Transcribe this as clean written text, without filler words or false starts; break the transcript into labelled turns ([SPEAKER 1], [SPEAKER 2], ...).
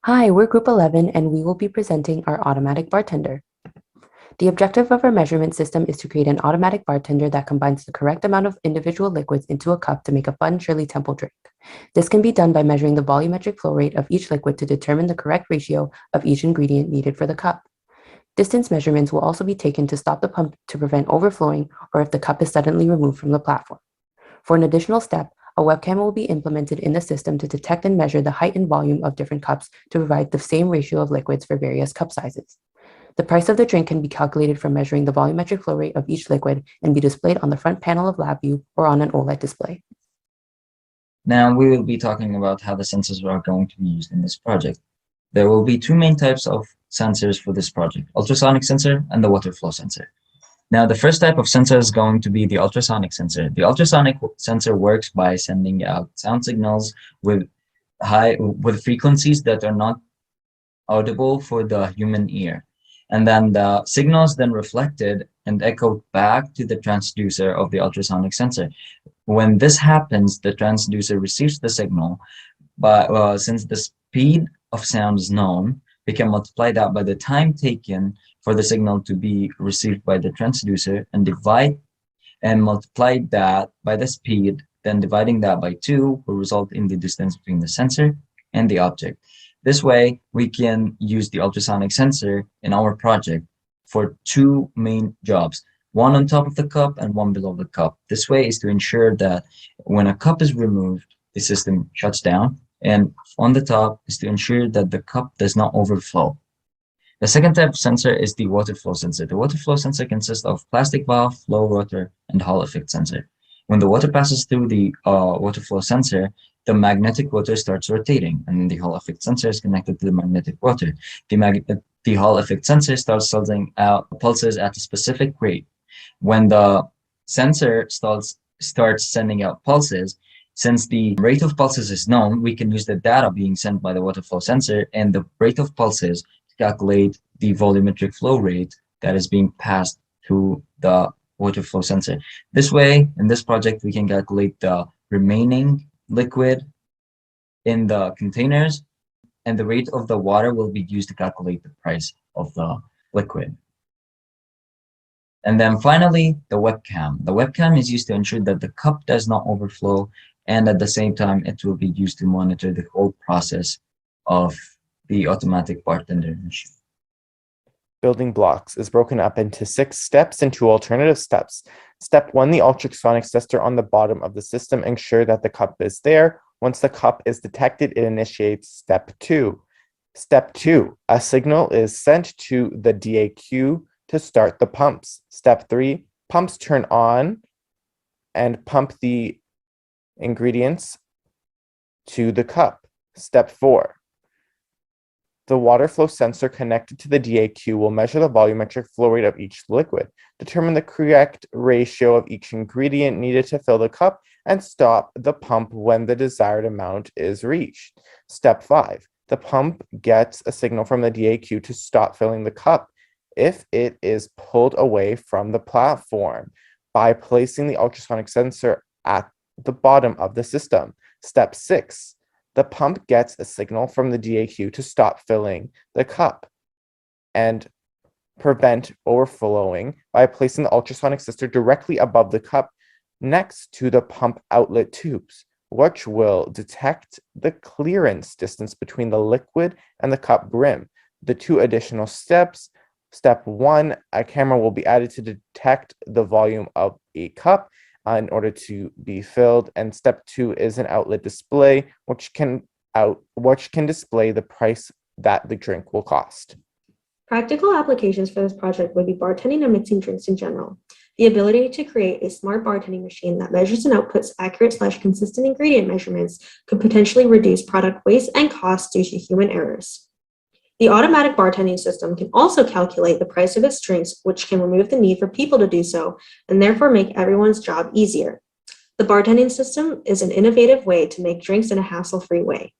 [SPEAKER 1] Hi, we're Group 11 and we will be presenting our automatic bartender. The objective of our measurement system is to create an automatic bartender that combines the correct amount of individual liquids into a cup to make a fun Shirley Temple drink. This can be done by measuring the volumetric flow rate of each liquid to determine the correct ratio of each ingredient needed for the cup. Distance measurements will also be taken to stop the pump to prevent overflowing or if the cup is suddenly removed from the platform. For an additional step, a webcam will be implemented in the system to detect and measure the height and volume of different cups to provide the same ratio of liquids for various cup sizes. The price of the drink can be calculated from measuring the volumetric flow rate of each liquid and be displayed on the front panel of LabVIEW or on an OLED display.
[SPEAKER 2] Now we will be talking about how the sensors are going to be used in this project. There will be two main types of sensors for this project, ultrasonic sensor and the water flow sensor. Now, the first type of sensor is going to be the ultrasonic sensor. The ultrasonic sensor works by sending out sound signals with frequencies that are not audible for the human ear. And then the signals then reflected and echoed back to the transducer of the ultrasonic sensor. When this happens, the transducer receives the signal, but since the speed of sound is known, we can multiply that by the time taken for the signal to be received by the transducer and divide and multiply that by the speed, then dividing that by 2 will result in the distance between the sensor and the object. This way, we can use the ultrasonic sensor in our project for two main jobs, one on top of the cup and one below the cup. This way is to ensure that when a cup is removed, the system shuts down, and on the top is to ensure that the cup does not overflow. The second type of sensor is the water flow sensor. The water flow sensor consists of plastic valve, flow rotor, and Hall effect sensor. When the water passes through the water flow sensor, the magnetic water starts rotating, and the Hall effect sensor is connected to the magnetic water. The Hall effect sensor starts sending out pulses at a specific rate. When the sensor starts sending out pulses, since the rate of pulses is known, we can use the data being sent by the water flow sensor and the rate of pulses to calculate the volumetric flow rate that is being passed through the water flow sensor. This way, in this project, we can calculate the remaining liquid in the containers, and the rate of the water will be used to calculate the price of the liquid. And then finally, the webcam. The webcam is used to ensure that the cup does not overflow, and at the same time, it will be used to monitor the whole process of the automatic bartender machine.
[SPEAKER 3] Building blocks is broken up into 6 steps and 2 alternative steps. Step 1, the ultrasonic sensor on the bottom of the system ensure that the cup is there. Once the cup is detected, it initiates step 2. Step 2, a signal is sent to the DAQ to start the pumps. Step 3, pumps turn on and pump the ingredients to the cup. Step 4, the water flow sensor connected to the DAQ will measure the volumetric flow rate of each liquid, determine the correct ratio of each ingredient needed to fill the cup, and stop the pump when the desired amount is reached. Step 5, the pump gets a signal from the DAQ to stop filling the cup if it is pulled away from the platform by placing the ultrasonic sensor at the bottom of the system. Step 6, the pump gets a signal from the DAQ to stop filling the cup and prevent overflowing by placing the ultrasonic sensor directly above the cup next to the pump outlet tubes, which will detect the clearance distance between the liquid and the cup brim. The 2 additional steps. Step 1, a camera will be added to detect the volume of a cup in order to be filled, and step 2 is an outlet display, which can display the price that the drink will cost.
[SPEAKER 4] Practical applications for this project would be bartending and mixing drinks in general. The ability to create a smart bartending machine that measures and outputs accurate/consistent ingredient measurements could potentially reduce product waste and costs due to human errors. The automatic bartending system can also calculate the price of its drinks, which can remove the need for people to do so and therefore make everyone's job easier. The bartending system is an innovative way to make drinks in a hassle-free way.